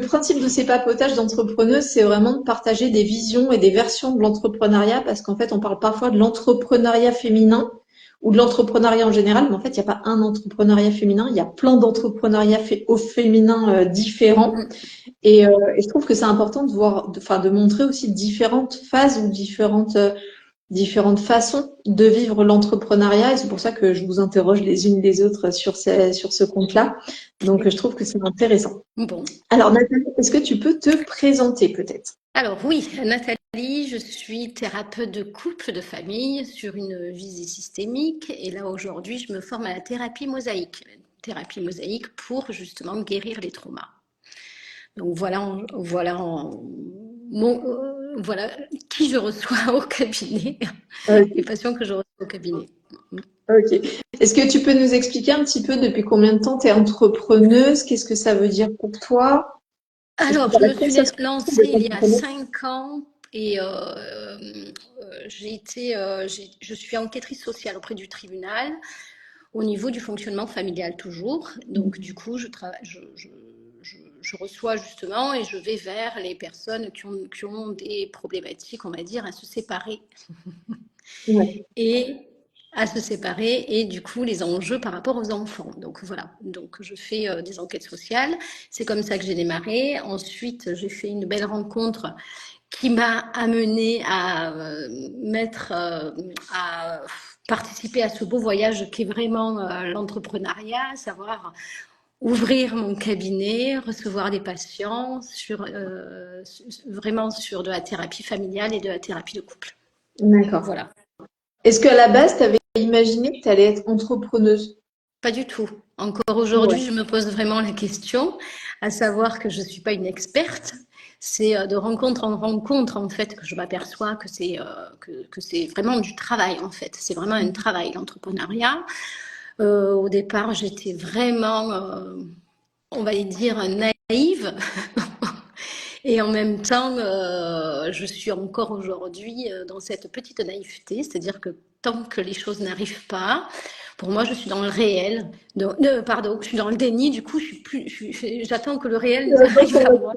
principe de ces papotages d'entrepreneuses, c'est vraiment de partager des visions et des versions de l'entrepreneuriat, parce qu'en fait, on parle parfois de l'entrepreneuriat féminin ou de l'entrepreneuriat en général, mais en fait, il n'y a pas un entrepreneuriat féminin, il y a plein d'entrepreneuriats au féminin différents. Et je trouve que c'est important de voir, de montrer aussi différentes phases ou différentes façons de vivre l'entrepreneuriat. Et c'est pour ça que je vous interroge les unes les autres sur ce compte-là. Donc, je trouve que c'est intéressant. Bon. Alors, Nathalie, est-ce que tu peux te présenter peut-être? Alors oui, Nathalie, je suis thérapeute de couple, de famille sur une visée systémique. Et là, aujourd'hui, je me forme à la thérapie mosaïque. Thérapie mosaïque pour justement guérir les traumas. Donc voilà qui je reçois au cabinet, les patients que je reçois au cabinet. Ok. Est-ce que tu peux nous expliquer un petit peu depuis combien de temps tu es entrepreneuse? Qu'est-ce que ça veut dire pour toi? Alors, je me suis lancée il y a 5 ans et je suis enquêtrice sociale auprès du tribunal au niveau du fonctionnement familial toujours. Donc, du coup, je reçois justement et je vais vers les personnes qui ont des problématiques, on va dire, à se séparer. Ouais. Et du coup les enjeux par rapport aux enfants. Donc voilà, donc je fais des enquêtes sociales. C'est comme ça que j'ai démarré. Ensuite, j'ai fait une belle rencontre qui m'a amenée à participer à ce beau voyage qui est vraiment l'entrepreneuriat, savoir ouvrir mon cabinet, recevoir des patients vraiment sur de la thérapie familiale et de la thérapie de couple. D'accord. Voilà. Est-ce qu'à la base, tu avais imaginé que tu allais être entrepreneuse? Pas du tout. Encore aujourd'hui, je me pose vraiment la question, à savoir que je ne suis pas une experte. C'est de rencontre en rencontre, en fait, que je m'aperçois que c'est vraiment du travail, en fait. C'est vraiment un travail, l'entrepreneuriat. Au départ, j'étais vraiment, on va dire, naïve. Et en même temps, je suis encore aujourd'hui dans cette petite naïveté, c'est-à-dire que tant que les choses n'arrivent pas, pour moi, je suis dans le réel. Pardon, je suis dans le déni. Du coup, j'attends que le réel arrive à moi.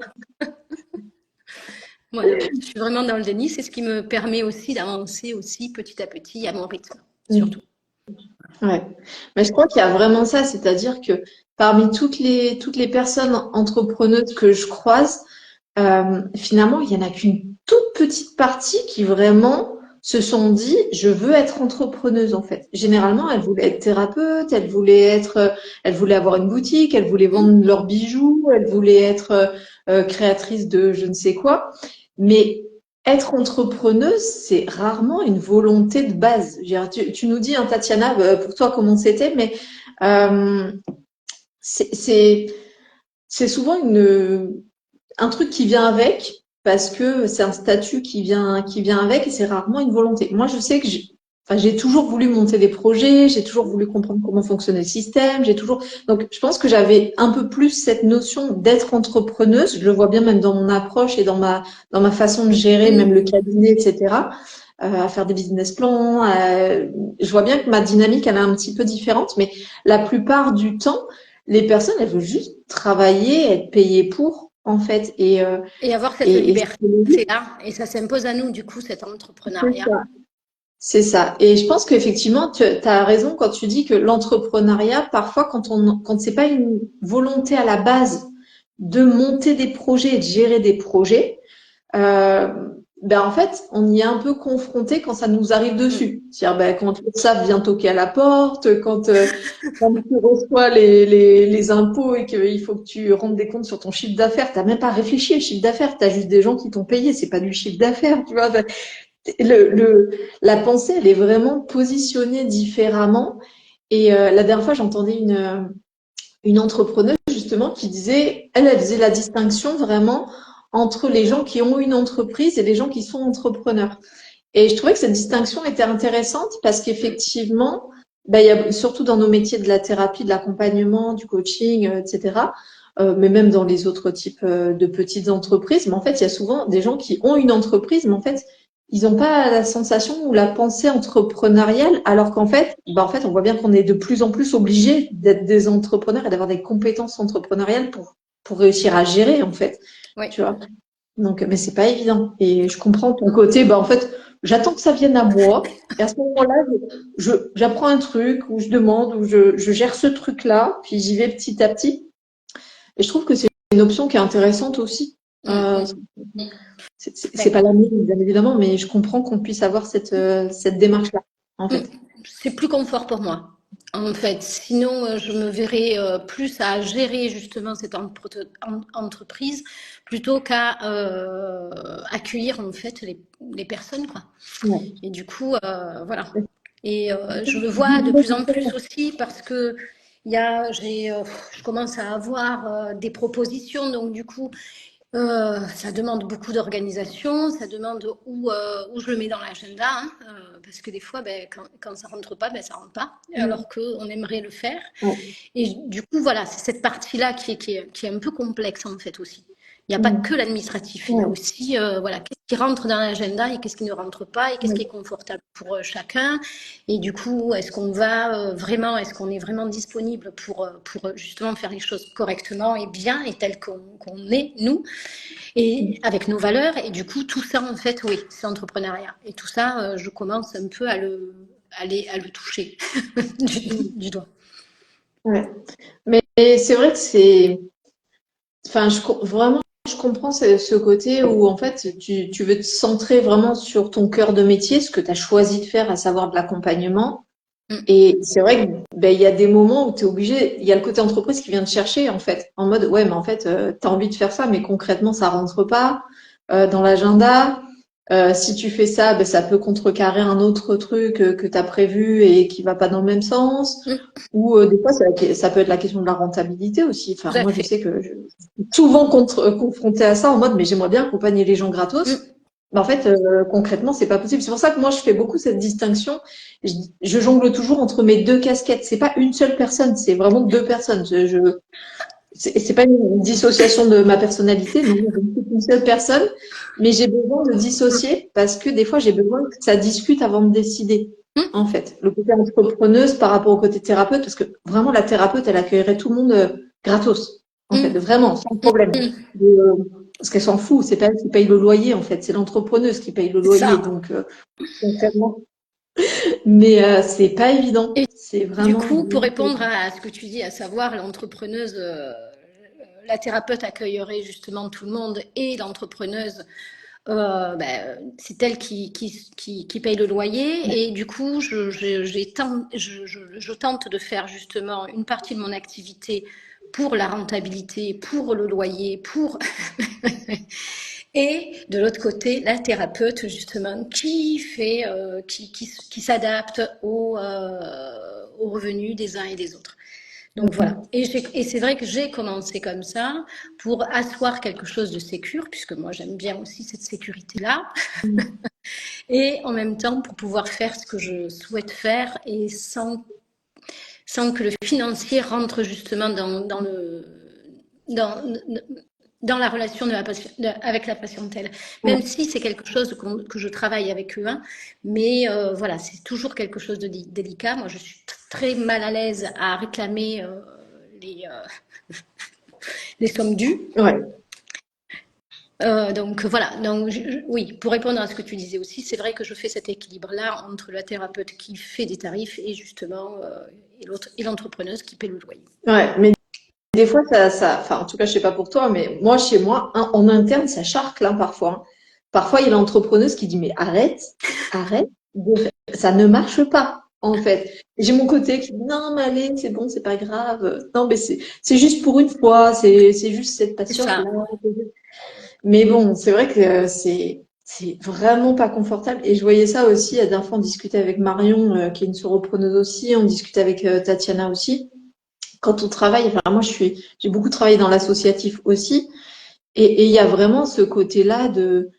Voilà, je suis vraiment dans le déni. C'est ce qui me permet aussi d'avancer aussi petit à petit à mon rythme, surtout. Ouais. Mais je crois qu'il y a vraiment ça, c'est-à-dire que parmi toutes les personnes entrepreneuses que je croise, finalement, il y en a qu'une toute petite partie qui vraiment se sont dit, je veux être entrepreneuse en fait. Généralement, elles voulaient être thérapeutes, elles voulaient avoir une boutique, elles voulaient vendre leurs bijoux, elles voulaient être créatrices de je ne sais quoi. Mais être entrepreneuse, c'est rarement une volonté de base. Je veux dire, tu nous dis, hein, Tatiana, pour toi comment c'était, mais euh, c'est c'est souvent un truc qui vient avec parce que c'est un statut qui vient avec et c'est rarement une volonté. Moi, je sais que j'ai toujours voulu monter des projets, j'ai toujours voulu comprendre comment fonctionnait le système, donc je pense que j'avais un peu plus cette notion d'être entrepreneuse. Je le vois bien même dans mon approche et dans ma façon de gérer même le cabinet, etc. À faire des business plans. Je vois bien que ma dynamique, elle est un petit peu différente, mais la plupart du temps, les personnes, elles veulent juste travailler, être payées pour, en fait. Et avoir cette liberté-là, et ça s'impose à nous, du coup, cet entrepreneuriat. C'est ça. Et je pense qu'effectivement, tu as raison quand tu dis que l'entrepreneuriat, parfois, quand c'est pas une volonté à la base de monter des projets et de gérer des projets, ben en fait, on y est un peu confronté quand ça nous arrive dessus. C'est-à-dire, ben, quand le SAF vient toquer à la porte, quand tu reçois les impôts et qu'il faut que tu rendes des comptes sur ton chiffre d'affaires, t'as même pas réfléchi au chiffre d'affaires, t'as juste des gens qui t'ont payé, c'est pas du chiffre d'affaires, tu vois. Enfin, la pensée, elle est vraiment positionnée différemment. Et la dernière fois, j'entendais une entrepreneuse justement qui disait, elle faisait la distinction vraiment entre les gens qui ont une entreprise et les gens qui sont entrepreneurs. Et je trouvais que cette distinction était intéressante parce qu'effectivement, ben, il y a, surtout dans nos métiers de la thérapie, de l'accompagnement, du coaching, etc., mais même dans les autres types de petites entreprises, mais en fait, il y a souvent des gens qui ont une entreprise, mais en fait, ils n'ont pas la sensation ou la pensée entrepreneuriale, alors qu'en fait, ben, en fait, on voit bien qu'on est de plus en plus obligé d'être des entrepreneurs et d'avoir des compétences entrepreneuriales pour pour réussir à gérer, en fait. Oui. Tu vois. Donc, mais c'est pas évident. Et je comprends ton côté. Bah, en fait, j'attends que ça vienne à moi. Et à ce moment-là, j'apprends un truc, ou je demande, ou je gère ce truc-là, puis j'y vais petit à petit. Et je trouve que c'est une option qui est intéressante aussi. C'est pas la mienne, bien évidemment, mais je comprends qu'on puisse avoir cette démarche-là, en fait. C'est plus confort pour moi, en fait. Sinon, je me verrais plus à gérer justement cette entreprise plutôt qu'à accueillir en fait les personnes, quoi. Ouais. Et du coup, voilà. Et je le vois de plus en plus aussi parce que je commence à avoir des propositions, donc du coup, ça demande beaucoup d'organisation, ça demande où je le mets dans l'agenda, hein, parce que des fois, ben, quand ça rentre pas, ben, ça rentre pas, alors qu'on aimerait le faire. Ouais. Et du coup, voilà, c'est cette partie-là qui est un peu complexe en fait aussi. Il n'y a pas que l'administratif, il y a Ouais. aussi voilà, qu'est-ce qui rentre dans l'agenda et qu'est-ce qui ne rentre pas et qu'est-ce qui est Ouais. confortable pour chacun. Et du coup, est-ce qu'on est vraiment disponible pour justement faire les choses correctement et bien et tel qu'on est, nous, et avec nos valeurs. Et du coup, tout ça, en fait, oui, c'est entrepreneuriat. Et tout ça, je commence un peu à le toucher du doigt. Ouais. Mais c'est vrai que enfin, vraiment, je comprends ce côté où, en fait, tu veux te centrer vraiment sur ton cœur de métier, ce que tu as choisi de faire, à savoir de l'accompagnement. Mm. Et c'est vrai que, ben, il y a des moments où tu es obligé, il y a le côté entreprise qui vient te chercher, en fait, en mode, ouais, mais en fait, tu as envie de faire ça, mais concrètement, ça rentre pas dans l'agenda. Si tu fais ça, ben, ça peut contrecarrer un autre truc que tu as prévu et qui va pas dans le même sens. Mm. Ou des fois, ça peut être la question de la rentabilité aussi. Tout Enfin, à moi, je fait. sais que je suis souvent confrontée à ça en mode, mais j'aimerais bien accompagner les gens gratos. Mm. Mais en fait, concrètement, c'est pas possible. C'est pour ça que moi, je fais beaucoup cette distinction. Je jongle toujours entre mes deux casquettes. C'est pas une seule personne, c'est vraiment deux personnes. C'est pas une dissociation de ma personnalité, non, je ne suis qu'une seule personne, mais j'ai besoin de dissocier parce que des fois, j'ai besoin que ça discute avant de décider, Mm. en fait. Le côté entrepreneuse par rapport au côté thérapeute, parce que vraiment, la thérapeute, elle accueillerait tout le monde gratos, en fait, Mm. vraiment, sans problème. Parce qu'elle s'en fout, c'est pas elle qui paye le loyer, en fait, c'est l'entrepreneuse qui paye le C'est loyer, ça. donc concrètement. Mais c'est pas évident, Et c'est du vraiment, coup, pour vraiment pas répondre évident. à ce que tu dis, à savoir l'entrepreneuse, la thérapeute accueillerait justement tout le monde et l'entrepreneuse, c'est elle qui paye le loyer. Et du coup, je tente de faire justement une partie de mon activité pour la rentabilité, pour le loyer, pour... Et de l'autre côté, la thérapeute, justement, qui s'adapte aux revenus des uns et des autres. Donc voilà. Et c'est vrai que j'ai commencé comme ça pour asseoir quelque chose de sécure, puisque moi j'aime bien aussi cette sécurité-là, et en même temps pour pouvoir faire ce que je souhaite faire et sans que le financier rentre justement dans, dans la relation avec la patientèle. Même si c'est quelque chose que je travaille avec eux, hein, mais voilà, c'est toujours quelque chose de délicat. Moi, je suis très mal à l'aise à réclamer les, les sommes dues. Ouais. Donc voilà, donc, oui, pour répondre à ce que tu disais aussi, c'est vrai que je fais cet équilibre-là entre la thérapeute qui fait des tarifs et justement et l'entrepreneuse qui paie le loyer. Ouais, mais des fois, enfin, en tout cas, je sais pas pour toi, mais moi, chez moi, en interne, ça charcle, hein, parfois. Hein. Parfois, il y a l'entrepreneuse qui dit, mais arrête, ça ne marche pas, en fait. Et j'ai mon côté qui dit, non, mais allez, c'est bon, c'est pas grave. Non, mais c'est juste pour une fois, c'est juste cette C'est ça. patiente-là. Mais bon, c'est vrai que c'est vraiment pas confortable. Et je voyais ça aussi, la dernière fois, on discutait avec Marion, qui est une soropreneuse aussi, on discutait avec Tatiana aussi quand on travaille, enfin moi j'ai beaucoup travaillé dans l'associatif aussi, et il y a vraiment ce côté-là de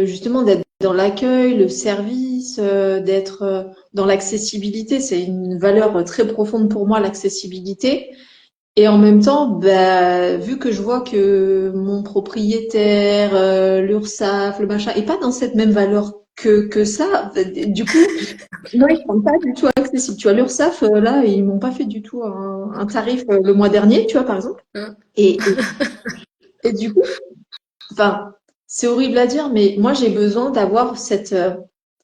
justement d'être dans l'accueil, le service, d'être dans l'accessibilité. C'est une valeur très profonde pour moi, l'accessibilité. Et en même temps, bah, vu que je vois que mon propriétaire, l'URSSAF, le machin, est pas dans cette même valeur que ça. Du coup, non, ils sont pas du tout accessibles. Tu vois, l'URSSAF, là, ils m'ont pas fait du tout un tarif le mois dernier, tu vois, par exemple. Et du coup, enfin, c'est horrible à dire, mais moi, j'ai besoin d'avoir cette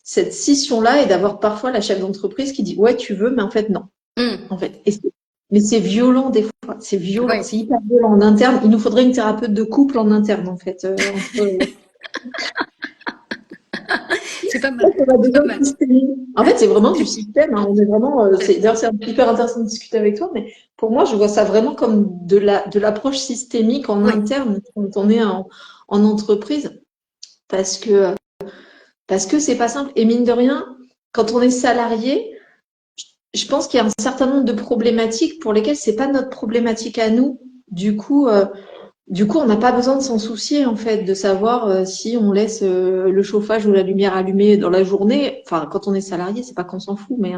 scission-là et d'avoir parfois la chef d'entreprise qui dit, ouais, tu veux, mais en fait, non. En fait. Mais c'est violent des fois. C'est violent. Ouais. C'est hyper violent en interne. Il nous faudrait une thérapeute de couple en interne, en fait. C'est pas mal. C'est pas mal. En fait, c'est vraiment du système. Hein. On est vraiment. D'ailleurs, c'est hyper intéressant de discuter avec toi, mais pour moi, je vois ça vraiment comme de l'approche systémique en interne quand on est en entreprise, parce que c'est pas simple. Et mine de rien, quand on est salarié, je pense qu'il y a un certain nombre de problématiques pour lesquelles c'est pas notre problématique à nous. Du coup, on n'a pas besoin de s'en soucier, en fait, de savoir si on laisse le chauffage ou la lumière allumée dans la journée. Enfin, quand on est salarié, c'est pas qu'on s'en fout, mais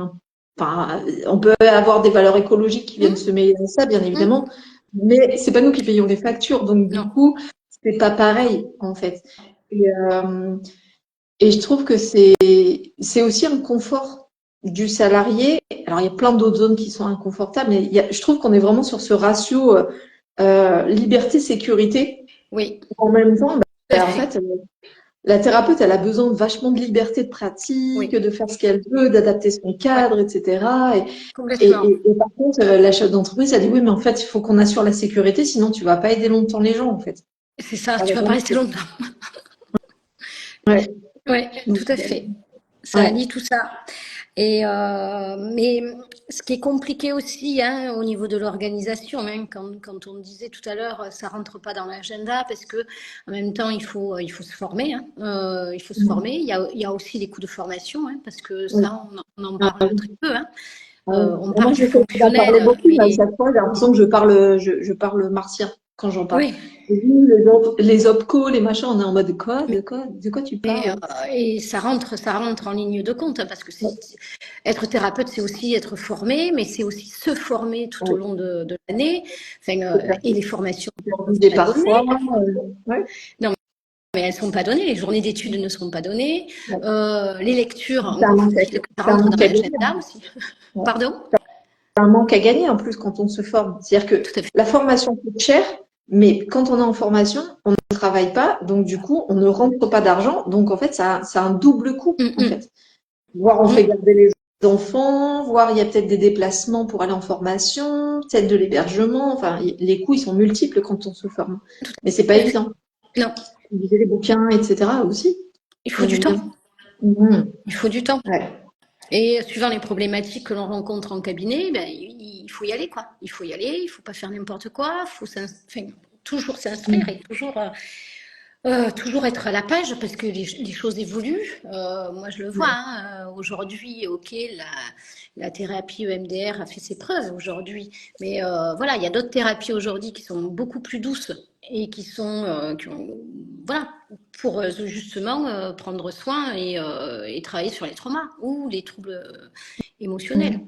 enfin, on peut avoir des valeurs écologiques qui viennent se mêler dans ça, bien évidemment, mais c'est pas nous qui payons les factures. Donc, du coup, c'est pas pareil, en fait. Et je trouve que c'est aussi un confort du salarié. Alors, il y a plein d'autres zones qui sont inconfortables, mais je trouve qu'on est vraiment sur ce ratio liberté-sécurité. Oui. En même temps, en fait, la thérapeute, elle a besoin de vachement de liberté de pratique, de faire ce qu'elle veut, d'adapter son cadre, etc. Et par contre, la chef d'entreprise, elle dit oui, mais en fait, il faut qu'on assure la sécurité, sinon tu vas pas aider longtemps les gens, en fait. C'est ça, tu vas pas rester longtemps. Ouais. Ouais, tout à fait. Ça allie tout ça. Mais ce qui est compliqué aussi au niveau de l'organisation, quand on disait tout à l'heure, ça rentre pas dans l'agenda parce que en même temps il faut se former. Il faut se former. Il y a aussi les coûts de formation, parce que ça on en parle très peu. On parle du fonctionnel. Beaucoup, mais à chaque fois, j'ai l'impression que je parle martien quand j'en parle. Oui. Les OPCO, les machins, on est en mode de quoi tu parles? Et ça rentre en ligne de compte, parce que être thérapeute, c'est aussi être formé, mais c'est aussi se former tout au long de l'année. Et les formations parfois. Non, mais elles ne sont pas données. Les journées d'études ne seront pas données. Les lectures, ça rentrent dans l'agenda aussi. Pardon? C'est un manque à gagner en plus quand on se forme. C'est-à-dire que la formation coûte cher, mais quand on est en formation, on ne travaille pas, donc du coup, on ne rentre pas d'argent. Donc en fait, ça a un double coût, en fait. Voire on fait garder les enfants, voire il y a peut-être des déplacements pour aller en formation, peut-être de l'hébergement. Enfin, les coûts, ils sont multiples quand on se forme. Mais c'est pas évident. Non. Viser les bouquins, etc. aussi. Il faut du temps. Il faut du temps. Ouais. Et suivant les problématiques que l'on rencontre en cabinet, il faut y aller, quoi. Il faut y aller, il ne faut pas faire n'importe quoi, il faut toujours s'inscrire et toujours être à la page parce que les choses évoluent. Moi, je le vois. Aujourd'hui, ok, la thérapie EMDR a fait ses preuves aujourd'hui. Mais voilà, il y a d'autres thérapies aujourd'hui qui sont beaucoup plus douces et qui ont, voilà, pour justement prendre soin et travailler sur les traumas ou les troubles émotionnels.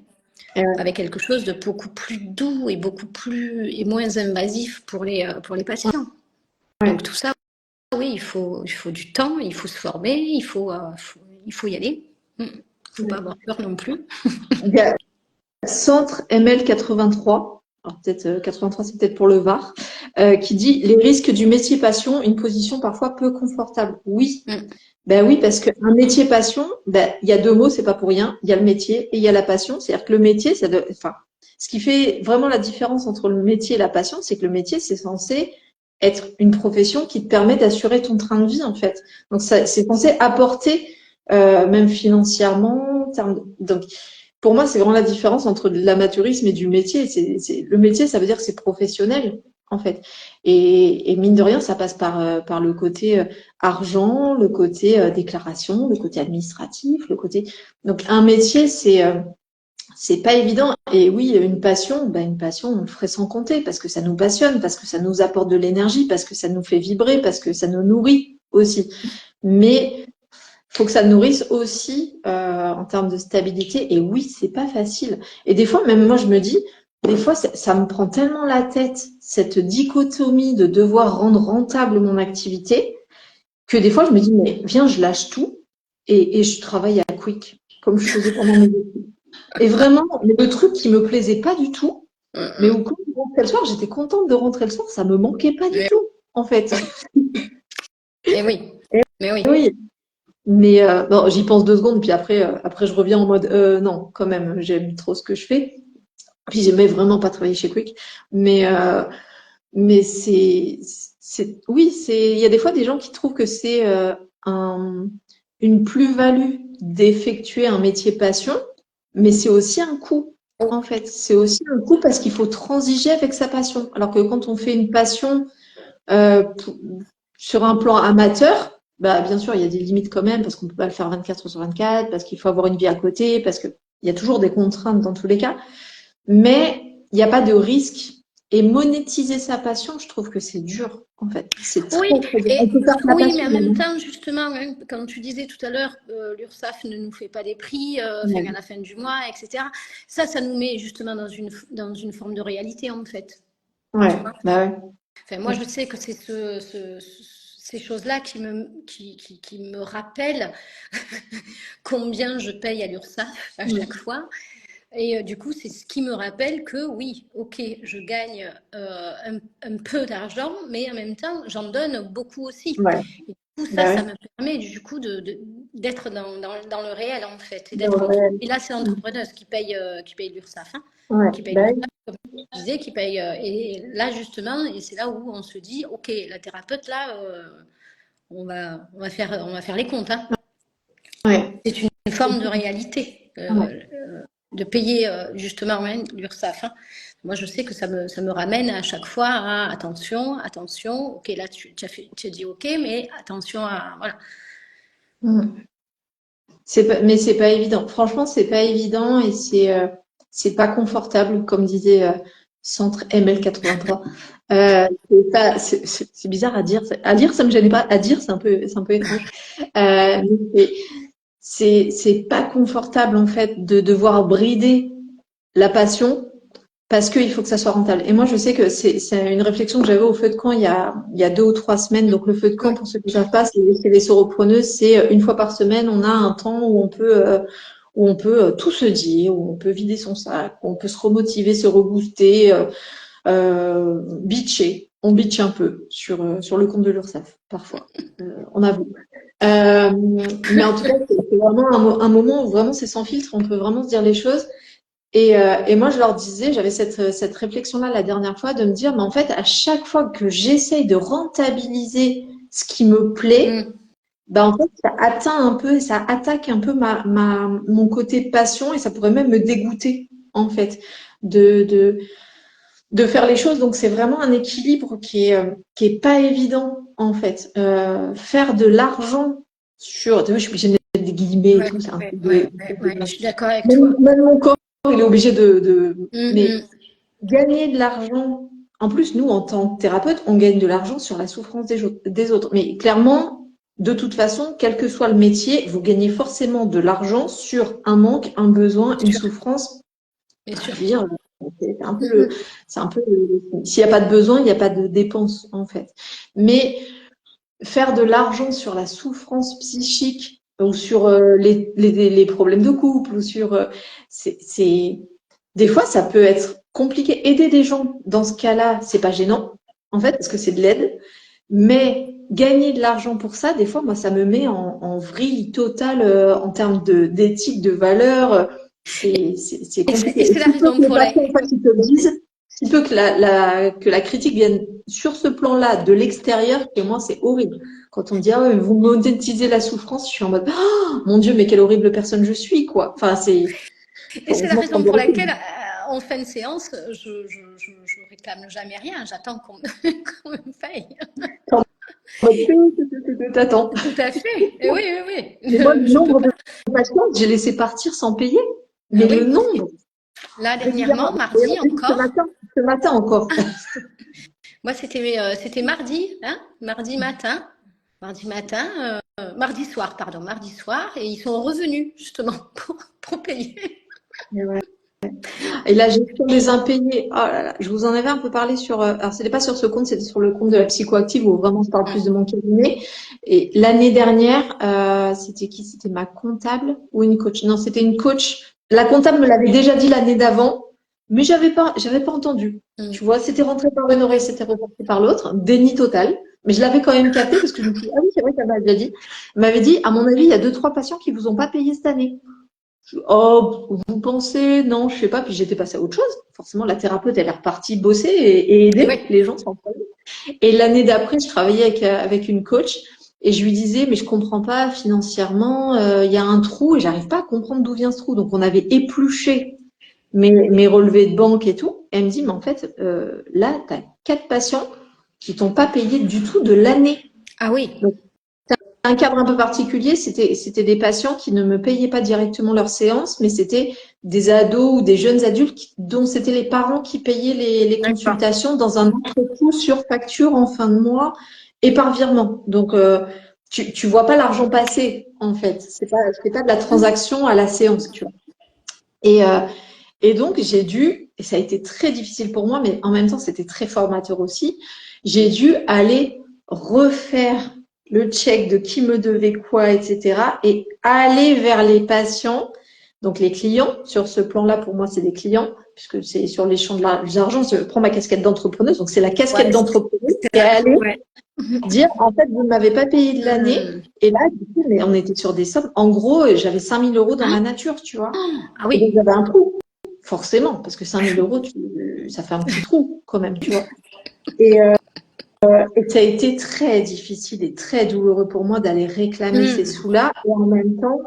Avec quelque chose de beaucoup plus doux et moins invasif pour les patients. Donc tout ça, oui, il faut du temps, il faut se former, il faut y aller. Il ne faut pas avoir peur non plus. Il y a Centre ML83, alors peut-être 83, c'est peut-être pour le Var, qui dit les risques du métier passion, une position parfois peu confortable. Oui. Ben oui, parce qu'un métier passion, il y a deux mots, c'est pas pour rien. Il y a le métier et il y a la passion. C'est-à-dire que le métier, ce qui fait vraiment la différence entre le métier et la passion, c'est que le métier, c'est censé être une profession qui te permet d'assurer ton train de vie, en fait. Donc, c'est censé apporter, même financièrement. Donc, pour moi, c'est vraiment la différence entre l'amateurisme et du métier. Le métier, ça veut dire que c'est professionnel, en fait. Et mine de rien, ça passe par le côté argent, le côté déclaration, le côté administratif, le côté. Donc, un métier, c'est pas évident. Et oui, une passion, on le ferait sans compter parce que ça nous passionne, parce que ça nous apporte de l'énergie, parce que ça nous fait vibrer, parce que ça nous nourrit aussi. Mais faut que ça nourrisse aussi en termes de stabilité. Et oui, c'est pas facile. Et des fois, même moi, je me dis, des fois, ça me prend tellement la tête, cette dichotomie de devoir rendre rentable mon activité, que des fois, je me dis, mais viens, je lâche tout et je travaille à Quick, comme je faisais pendant mes études. Et vraiment, mais le truc qui me plaisait pas du tout, mais où quand je rentrais le soir, j'étais contente de rentrer le soir, ça me manquait pas du tout, en fait. Et oui, mais oui. Oui, mais bon, j'y pense 2 secondes, puis après je reviens en mode non, quand même, j'aime trop ce que je fais. Puis j'aimais vraiment pas travailler chez Quick, mais mais oui, il y a des fois des gens qui trouvent que c'est une plus-value d'effectuer un métier passion, mais c'est aussi un coût. En fait, c'est aussi un coût parce qu'il faut transiger avec sa passion. Alors que quand on fait une passion pour- sur un plan amateur, bah, bien sûr, il y a des limites quand même, parce qu'on peut pas le faire 24/24, parce qu'il faut avoir une vie à côté, parce qu'il y a toujours des contraintes dans tous les cas. Mais il n'y a pas de risque. Et monétiser sa passion, je trouve que c'est dur, en fait. C'est très, Oui, très dur. On peut faire sa oui, mais passion, en mais même non. temps, justement, hein, quand tu disais tout à l'heure, l'URSSAF ne nous fait pas des prix, enfin, à Ouais, la fin du mois, etc. Ça nous met justement dans une forme de réalité, en fait. Tu ouais, vois? bah ouais. Enfin, moi, je sais que c'est ces choses-là qui me rappellent combien je paye à l'URSSAF à chaque Ouais, fois. Et du coup, c'est ce qui me rappelle que oui, ok, je gagne un peu d'argent, mais en même temps, j'en donne beaucoup aussi. ouais, Et du coup, bah ça ouais. me permet du coup d'être dans le réel en fait. Dans le réel. Et là, c'est l'entrepreneuse qui paye l'URSSAF, hein, Ouais, qui paye bah l'URSSAF, oui. comme je disais, qui paye. Et là, justement, et c'est là où on se dit, ok, la thérapeute, là, on va faire les comptes, hein. Ouais, C'est une forme de réalité. ouais. De payer justement hein, l'URSSAF. Hein. Moi, je sais que ça me ramène à chaque fois à attention, attention. Ok, là, tu as dit ok, mais attention à voilà. Mm. Mais c'est pas évident. Franchement, c'est pas évident et c'est pas confortable, comme disait Centre ML83. C'est bizarre à dire. À lire, ça me gênait pas. À dire, c'est un peu étrange. Mais c'est pas confortable en fait de devoir brider la passion parce qu'il faut que ça soit rentable. Et moi, je sais que c'est une réflexion que j'avais au feu de camp il y a 2 ou 3 semaines. Donc, le feu de camp, Ouais, pour ceux qui ne savent pas, c'est les sauropreneuses. C'est une fois par semaine, on a un temps où on peut tout se dire, où on peut vider son sac, où on peut se remotiver, se rebooster, bitcher. On bitch un peu sur le compte de l'URSSAF, parfois. On avoue. Euh, mais en tout cas, c'est vraiment un moment où vraiment c'est sans filtre. On peut vraiment se dire les choses. Et moi, je leur disais, j'avais cette réflexion-là la dernière fois, de me dire, mais en fait, à chaque fois que j'essaye de rentabiliser ce qui me plaît, mm, bah en fait, ça atteint un peu, ça attaque un peu mon côté passion et ça pourrait même me dégoûter, en fait, de, de, de faire les choses. Donc, c'est vraiment un équilibre qui est pas évident, en fait. Faire de l'argent sur, tu vois, je suis obligée de mettre des guillemets et ouais, tout, c'est un ouais, peu ouais, ouais, ouais. Je suis d'accord avec même, toi. même mon corps, il est obligé Mm, mais mm. gagner de l'argent. En plus, nous, en tant que thérapeute, on gagne de l'argent sur la souffrance des autres. Mais clairement, de toute façon, quel que soit le métier, vous gagnez forcément de l'argent sur un manque, un besoin, une Bien sûr, souffrance. bien Enfin, sûr. je veux dire, c'est un peu Mm, mm. s'il n'y a pas de besoin, il n'y a pas de dépense, en fait. Mais faire de l'argent sur la souffrance psychique ou sur les problèmes de couple ou sur des fois ça peut être compliqué. Aider des gens dans ce cas-là, c'est pas gênant en fait parce que c'est de l'aide, mais gagner de l'argent pour ça, des fois moi ça me met en vrille totale en termes de d'éthique, de valeur. C'est compliqué. Et Et c'est la si peu raison que les pour personnes laquelle. en fait, ils te le disent, si peu que que la critique vienne sur ce plan-là, de l'extérieur, que moi, c'est horrible. Quand on me dit, ah ouais, vous monétisez la souffrance, je suis en mode, oh, mon Dieu, mais quelle horrible personne je suis, quoi. Enfin, Et faut c'est la vraiment raison prendre du pour recul. laquelle, en fin de séance, je réclame jamais rien. J'attends qu'on qu'on me paye. T'es en mode, t'attends. Tout à fait. Et oui, oui, oui. Mais moi, le Je peux nombre pas. de patients, j'ai laissé partir sans payer. Ah Mais le oui, moi aussi. nombre, Là, régulièrement, dernièrement, mardi encore. ce matin encore. Moi, c'était mardi, hein, mardi matin, mardi soir, pardon, mardi soir, et ils sont revenus justement pour payer. Mais ouais. Et la gestion des impayés, oh là là, je vous en avais un peu parlé sur, alors c'était pas sur ce compte, c'était sur le compte de la psychoactive où vraiment je parle plus de mon cabinet. Et l'année dernière, c'était qui? C'était ma comptable ou une coach? Non, c'était une coach. La comptable me l'avait déjà dit l'année d'avant, mais j'avais pas entendu. Tu vois, c'était rentré par une oreille, c'était reparti par l'autre. Déni total. Mais je l'avais quand même capté parce que je me suis dit, ah oui, c'est vrai qu'elle m'a déjà dit. Elle m'avait dit, à mon avis, il y a 2, 3 patients qui vous ont pas payé cette année. Oh, vous pensez? Non, je sais pas. Puis j'étais passée à autre chose. Forcément, la thérapeute, elle est repartie bosser et aider Oui. les gens sans problème. Et l'année d'après, je travaillais avec une coach et je lui disais, mais je comprends pas financièrement, il y a un trou et j'arrive pas à comprendre d'où vient ce trou. Donc, on avait épluché mes relevés de banque et tout. Et elle me dit, mais en fait, là, tu as 4 patients qui t'ont pas payé du tout de l'année. Ah oui. Donc, un cadre un peu particulier, c'était des patients qui ne me payaient pas directement leurs séances, mais c'était des ados ou des jeunes adultes dont c'était les parents qui payaient les consultations dans un autre coût sur facture en fin de mois et par virement. Donc, tu vois pas l'argent passer, en fait. C'est pas de la transaction à la séance, tu vois. Et, euh, et donc, j'ai dû, et ça a été très difficile pour moi, mais en même temps, c'était très formateur aussi, j'ai dû aller refaire le check de qui me devait quoi, etc. et aller vers les patients, donc les clients. Sur ce plan-là, pour moi, c'est des clients, puisque c'est sur les champs de l'argent. Je prends ma casquette d'entrepreneuse, donc c'est la casquette Ouais, d'entrepreneuse et aller ouais. dire, en fait, vous ne m'avez pas payé de l'année. Et là, du coup, on était sur des sommes. En gros, j'avais 5 000 € dans la nature, tu vois. Ah Et donc, oui. j'avais un trou. Forcément, parce que 5 000 €, ça fait un petit trou quand même, tu vois. Et, et ça a été très difficile et très douloureux pour moi d'aller réclamer ces sous-là. Et en même temps,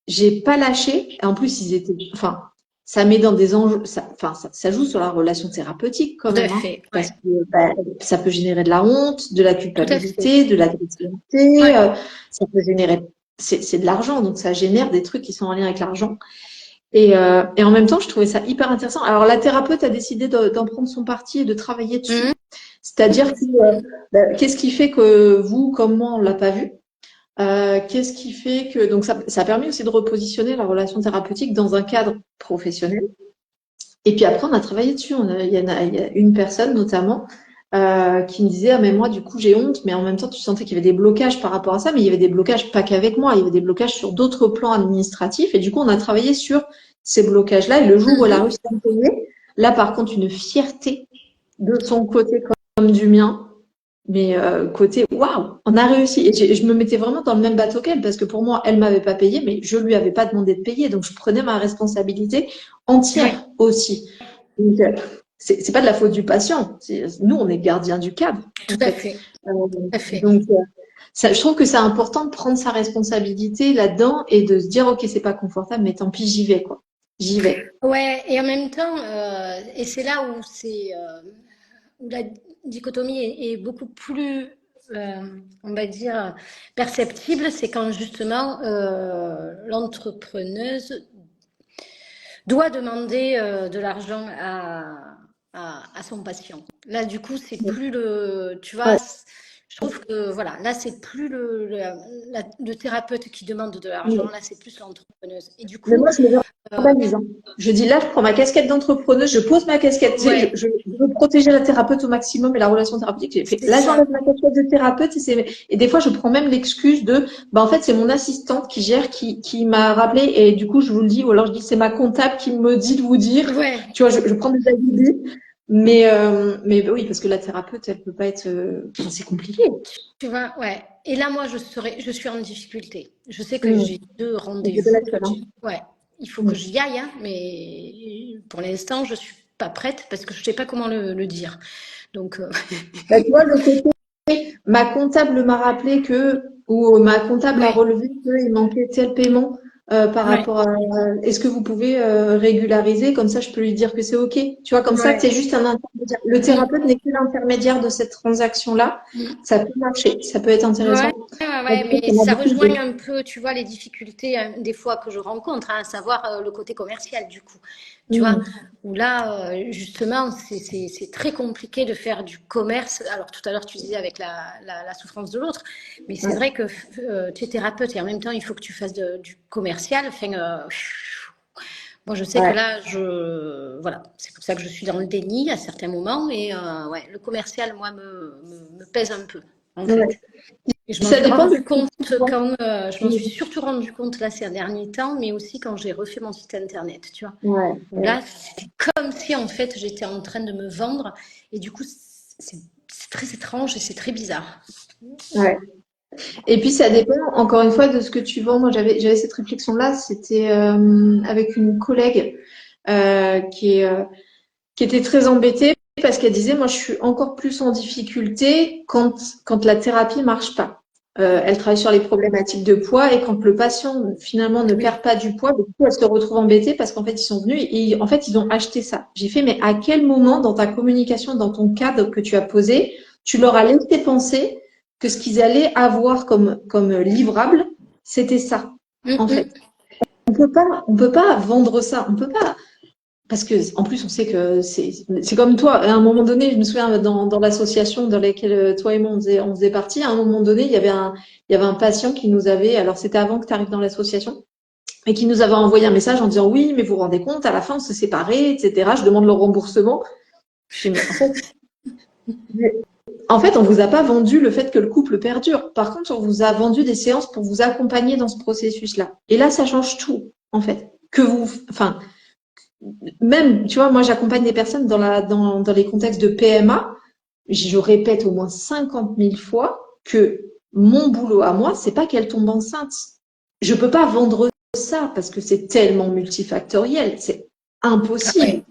j'ai pas lâché. Et en plus, ils étaient, enfin, ça met dans des enjeux, ça joue sur la relation thérapeutique quand Tout à même, hein, fait. parce Ouais. que ça peut générer de la honte, de la Tout à fait. culpabilité, de l'agressivité. Ouais. Ça peut générer, c'est de l'argent, donc ça génère des trucs qui sont en lien avec l'argent. Et en même temps, je trouvais ça hyper intéressant. Alors, la thérapeute a décidé d'en prendre son parti et de travailler dessus. C'est-à-dire que, qu'est-ce qui fait que vous, comme moi, on l'a pas vu? Qu'est-ce qui fait que... Donc, ça a permis aussi de repositionner la relation thérapeutique dans un cadre professionnel. Et puis après, on a travaillé dessus. Il y a une personne, notamment, qui me disait, ah, mais moi, du coup, j'ai honte, mais en même temps, tu sentais qu'il y avait des blocages par rapport à ça, mais il y avait des blocages pas qu'avec moi, il y avait des blocages sur d'autres plans administratifs. Et du coup, on a travaillé sur ces blocages-là. Et le jour où elle a réussi à me payer, là, par contre, une fierté de son côté comme du mien. Mais côté, waouh, on a réussi. Et je me mettais vraiment dans le même bateau qu'elle, parce que pour moi, elle m'avait pas payé, mais je lui avais pas demandé de payer. Donc, je prenais ma responsabilité Oui. entière aussi. Donc, c'est pas de la faute du patient. Nous, on est gardien du cadre, Tout en à fait. fait. Euh, Tout à fait. donc, je trouve que c'est important de prendre sa responsabilité là-dedans et de se dire, OK, c'est pas confortable, mais tant pis, j'y vais, quoi. J'y vais. Ouais, et en même temps, et c'est là où où la dichotomie est beaucoup plus, on va dire, perceptible, c'est quand justement l'entrepreneuse doit demander de l'argent à son patient. Là, du coup, c'est plus tu vois, Ouais. je trouve que voilà, là, c'est plus le thérapeute qui demande de l'argent, Ouais. là, c'est plus l'entrepreneuse. Et du Mais coup, moi, je me euh, verbalise, hein. Je dis là, je prends ma casquette d'entrepreneuse, je pose ma casquette. Tu sais, ouais, je veux protéger la thérapeute au maximum et la relation thérapeutique. J'ai fait, c'est là, ça. j'enlève ma casquette de thérapeute et des fois, je prends même l'excuse de, bah, en fait, c'est mon assistante qui gère, qui m'a rappelé et du coup, je vous le dis, ou alors je dis, c'est ma comptable qui me dit de vous dire. Ouais, Tu vois, je prends des alibis. Mais oui, parce que la thérapeute, elle peut pas être, enfin, c'est compliqué. tu vois, ouais. Et là, moi, je suis en difficulté. Je sais que Mmh. j'ai deux Et c'est pas la rendez-vous. seule, hein. Ouais, il faut que Mmh. j'y aille, hein, mais pour l'instant, je suis pas prête parce que je sais pas comment le dire. Donc, Bah, tu vois, le côté ma comptable m'a rappelé ou ma comptable a oui, relevé qu'il manquait tel paiement par ouais, rapport à est-ce que vous pouvez régulariser, comme ça je peux lui dire que c'est OK. Tu vois, comme ça, tu es ouais. juste un intermédiaire. Le thérapeute n'est que l'intermédiaire de cette transaction-là. Mm. Ça peut marcher, ça peut être Ouais, intéressant. ouais, En ouais, tout cas, mais ça m'a ça beaucoup rejoint aidé. un peu, tu vois, les difficultés des fois que je rencontre, hein, à savoir le côté commercial du coup. Tu vois, Mm. où là, justement, c'est très compliqué de faire du commerce. Alors tout à l'heure, tu disais avec la souffrance de l'autre, mais c'est Ouais. vrai que tu es thérapeute et en même temps, il faut que tu fasses du commercial. Enfin, Bon, je sais que Ouais. là, voilà, c'est pour ça que je suis dans le déni à certains moments. Et ouais, le commercial, moi, me pèse un peu, en Ouais. fait. Et je m'en Ça suis dépend de rendu ce que compte tu vends. quand, je m'en suis surtout rendu compte là ces derniers temps, mais aussi quand j'ai refait mon site internet, tu vois. Ouais, ouais, Là, c'était comme si en fait j'étais en train de me vendre, et du coup, c'est très étrange et c'est très bizarre. ouais. Et puis ça dépend encore une fois de ce que tu vends. Moi, j'avais cette réflexion-là. C'était avec une collègue euh, qui est, euh, qui était très embêtée parce qu'elle disait, moi, je suis encore plus en difficulté quand la thérapie marche pas. Elle travaille sur les problématiques de poids et quand le patient finalement ne perd Oui. pas du poids, du coup, elle se retrouve embêtée parce qu'en fait, ils sont venus et en fait, ils ont acheté ça. J'ai fait, mais à quel moment dans ta communication, dans ton cadre que tu as posé, tu leur as laissé penser que ce qu'ils allaient avoir comme livrable, c'était ça, en fait. Mm, On peut pas vendre ça. On peut pas. Parce que, en plus, on sait que c'est comme toi. À un moment donné, je me souviens dans l'association dans laquelle toi et moi on faisait partie, à un moment donné, il y avait un patient qui nous avait, alors c'était avant que tu arrives dans l'association, et qui nous avait envoyé un message en disant oui, mais vous vous rendez compte, à la fin on se séparait, etc. Je demande le remboursement. Je fais, mais en fait, on vous a pas vendu le fait que le couple perdure. Par contre, on vous a vendu des séances pour vous accompagner dans ce processus-là. Et là, ça change tout, en fait. Enfin, même, tu vois, moi, j'accompagne des personnes dans les contextes de PMA. Je répète au moins 50 000 fois que mon boulot à moi, c'est pas qu'elle tombe enceinte. Je peux pas vendre ça parce que c'est tellement multifactoriel. C'est ah ouais, impossible.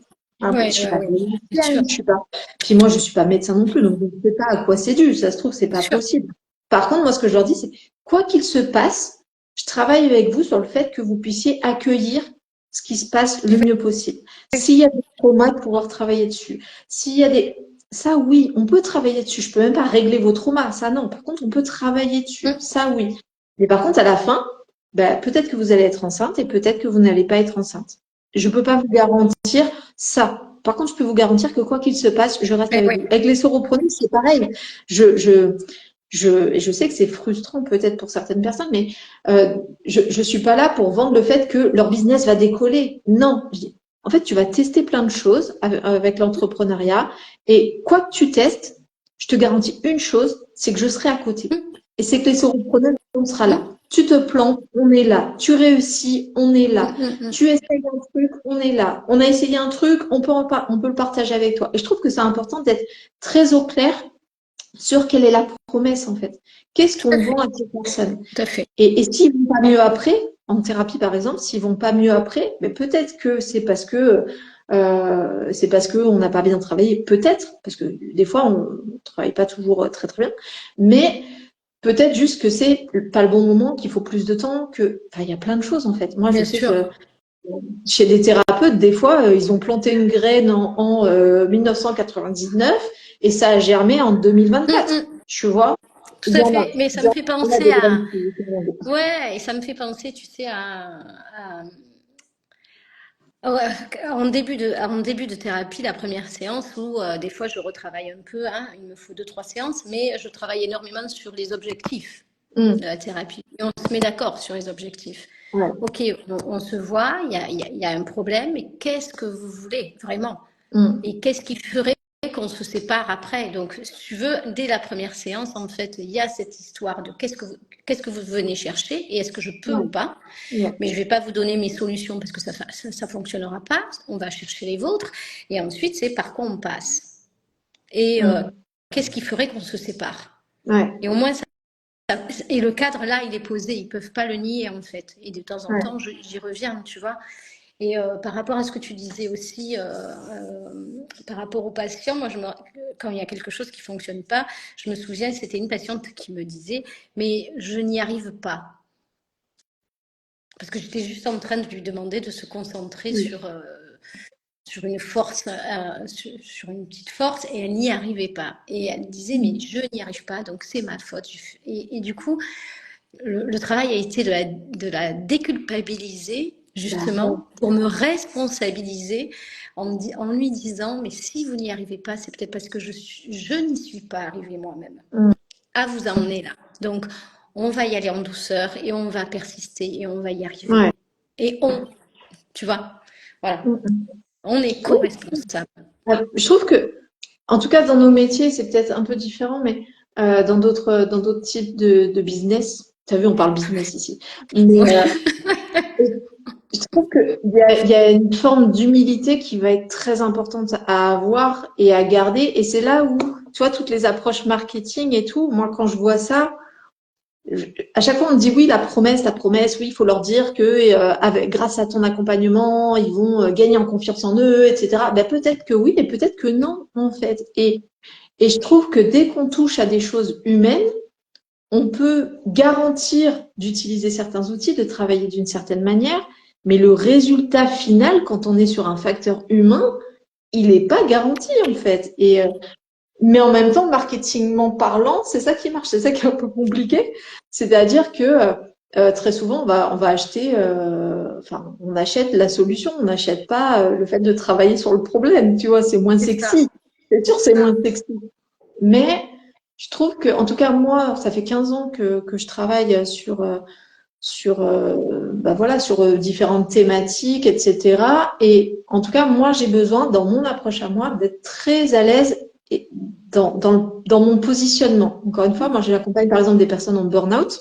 Je ouais, suis ouais, pas ouais, c'est sûr, clinicienne, je suis pas. Puis moi, je suis pas médecin non plus, donc je ne sais pas à quoi c'est dû. Ça se trouve, c'est c'est pas sûr. possible. Par contre, moi, ce que je leur dis, c'est quoi qu'il se passe, je travaille avec vous sur le fait que vous puissiez accueillir ce qui se passe le mieux possible. S'il y a des traumas, de pouvoir travailler dessus. S'il y a des, ça oui, on peut travailler dessus. Je peux même pas régler vos traumas, ça non. Par contre, on peut travailler dessus, Mm. ça oui. Mais par contre, à la fin, ben, peut-être que vous allez être enceinte et peut-être que vous n'allez pas être enceinte. Je peux pas vous garantir ça. Par contre, je peux vous garantir que quoi qu'il se passe, je reste Ouais, avec vous. ouais. Avec les sauropronos, c'est pareil. Je, je, et je sais que c'est frustrant peut-être pour certaines personnes, mais je suis pas là pour vendre le fait que leur business va décoller. Non. En fait, tu vas tester plein de choses avec l'entrepreneuriat et quoi que tu testes, je te garantis une chose, c'est que je serai à côté. Mm, Et c'est que les sauropreneurs, on sera là. mm, Tu te plantes, on est là. Tu réussis, on est mm, là. mm, Tu essayes un truc, on est là. On a essayé un truc, on peut le partager avec toi. Et je trouve que c'est important d'être très au clair sur quelle est la promesse en fait. Qu'est-ce tout à qu'on fait, vend à ces personnes? tout à fait. Et s'ils vont pas mieux après, en thérapie par exemple, s'ils vont pas mieux après, mais peut-être que c'est parce que on n'a pas bien travaillé, peut-être, parce que des fois on ne travaille pas toujours très très bien, mais peut-être juste que c'est pas le bon moment, qu'il faut plus de temps, enfin il y a plein de choses en fait. Moi je Bien sais sûr. que chez des thérapeutes, des fois ils ont planté une graine en 1999 et ça a germé en Mm, 2024. mm. Tu vois, Tout à fait. Mais ça il y me en fait a penser des à, graines qui vont bien. ouais, et ça me fait penser, tu sais, ouais, en début de thérapie, la première séance où des fois je retravaille un peu, hein, il me faut deux, trois séances, mais je travaille énormément sur les objectifs de Mm, la thérapie. Et on se met d'accord sur les objectifs. ouais. Ok, on se voit, il y a un problème, mais qu'est-ce que vous voulez vraiment? Mm, Et qu'est-ce qui ferait qu'on se sépare après? Donc, si tu veux, dès la première séance, en fait, il y a cette histoire de qu'est-ce que vous venez chercher et est-ce que je peux ou ouais, pas? ouais. Mais je ne vais pas vous donner mes solutions parce que ça fonctionnera pas. On va chercher les vôtres. Et ensuite, c'est par quoi on passe. Et Mm, qu'est-ce qui ferait qu'on se sépare? ouais, Et au moins, et le cadre là, il est posé. Ils peuvent pas le nier en fait. Et de temps en ouais. temps, j'y reviens, tu vois. Et par rapport à ce que tu disais aussi, par rapport aux patients, quand il y a quelque chose qui fonctionne pas, je me souviens, c'était une patiente qui me disait, mais je n'y arrive pas. Parce que j'étais juste en train de lui demander de se concentrer Mm, sur une force, sur une petite force, et elle n'y arrivait pas. Et elle disait, mais mm, je n'y arrive pas, donc c'est ma faute. Et du coup, le travail a été de la déculpabiliser, bah, ouais. justement, pour me responsabiliser en lui disant, mais si vous n'y arrivez pas, c'est peut-être parce que je n'y suis pas arrivée moi-même Mm, à vous emmener là. Donc, on va y aller en douceur et on va persister et on va y arriver. ouais. Et tu vois. Voilà. On est co-responsable. Je trouve que, en tout cas, dans nos métiers, c'est peut-être un peu différent, mais dans d'autres types de business, tu as vu, on parle business ici. Mais je trouve qu'il y a une forme d'humilité qui va être très importante à avoir et à garder. Et c'est là où, tu vois, toutes les approches marketing et tout, moi, quand je vois ça, à chaque fois, on me dit oui, la promesse, oui, il faut leur dire que grâce à ton accompagnement, ils vont gagner en confiance en eux, etc. Ben, peut-être que oui, et peut-être que non, en fait. Et je trouve que dès qu'on touche à des choses humaines, on peut garantir d'utiliser certains outils, de travailler d'une certaine manière, mais le résultat final, quand on est sur un facteur humain, il n'est pas garanti, en fait. Mais en même temps, marketingment parlant, c'est ça qui marche, c'est ça qui est un peu compliqué. C'est-à-dire que très souvent, on va acheter, enfin, on achète la solution, on n'achète pas le fait de travailler sur le problème. Tu vois, c'est moins C'est ça. sexy. C'est sûr, c'est moins sexy. Mais je trouve que, en tout cas, moi, ça fait 15 ans que je travaille bah voilà, sur différentes thématiques, etc. Et en tout cas, moi, j'ai besoin, dans mon approche à moi, d'être très à l'aise et dans mon positionnement. Encore une fois, moi, j'accompagne par exemple des personnes en burn-out,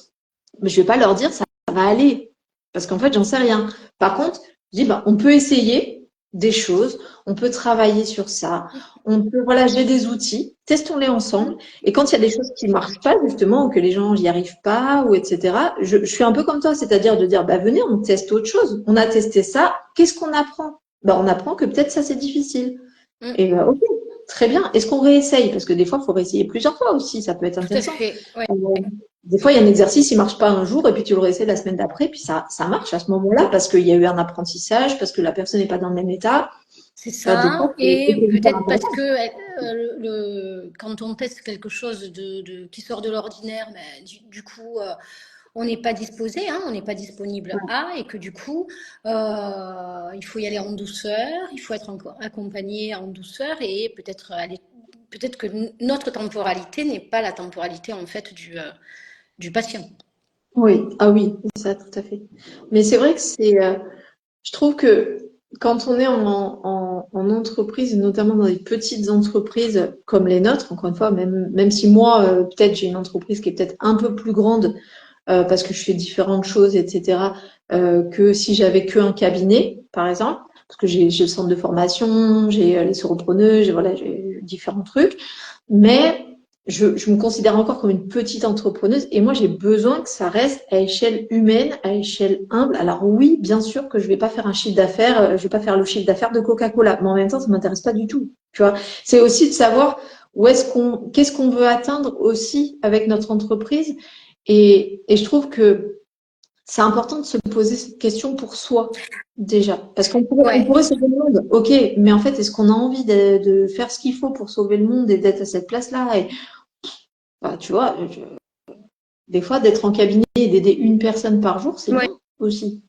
mais je vais pas leur dire ça va aller, parce qu'en fait, j'en sais rien. Par contre, je dis, bah, on peut essayer des choses, on peut travailler sur ça, on peut, voilà, j'ai des outils, testons-les ensemble. Et quand il y a des choses qui marchent pas, justement, ou que les gens n'y arrivent pas, ou etc., je suis un peu comme toi, c'est-à-dire de dire, bah, venez, on teste autre chose. On a testé ça, qu'est-ce qu'on apprend? Bah, on apprend que peut-être ça, c'est difficile. Et ok, très bien. Est-ce qu'on réessaye? Parce que des fois, il faut réessayer plusieurs fois aussi, ça peut être Tout à intéressant. fait. Ouais. Des fois, il y a un exercice, il marche pas un jour, et puis tu le réessayes la semaine d'après, puis ça marche à ce moment-là, parce qu'il y a eu un apprentissage, parce que la personne n'est pas dans le même état. C'est Bah, des fois, ça, c'est et hyper peut-être parce intéressant. que quand on teste quelque chose qui sort de l'ordinaire, ben, du coup, on n'est pas disposé, hein, on n'est pas disponible à, et que du coup, il faut y aller en douceur, il faut être accompagné en douceur, et peut-être que notre temporalité n'est pas la temporalité en fait du patient. Oui, ah oui, c'est ça, tout à fait. Mais c'est vrai que je trouve que quand on est en entreprise, notamment dans des petites entreprises comme les nôtres, encore une fois, même si moi, peut-être j'ai une entreprise qui est peut-être un peu plus grande parce que je fais différentes choses, etc., que si j'avais qu'un cabinet, par exemple, parce que j'ai le centre de formation, j'ai les sauropreneurs, voilà, j'ai différents trucs, mais je me considère encore comme une petite entrepreneuse et moi j'ai besoin que ça reste à échelle humaine, à échelle humble. Alors oui, bien sûr que je vais pas faire un chiffre d'affaires, je vais pas faire le chiffre d'affaires de Coca-Cola, mais en même temps ça m'intéresse pas du tout. Tu vois, c'est aussi de savoir qu'est-ce qu'on veut atteindre aussi avec notre entreprise et je trouve que c'est important de se poser cette question pour soi, déjà. Parce on Ouais. pourrait sauver le monde, ok, mais en fait, est-ce qu'on a envie de faire ce qu'il faut pour sauver le monde et d'être à cette place-là? Et bah, tu vois, des fois, d'être en cabinet et d'aider une personne par jour, c'est Ouais. bien aussi.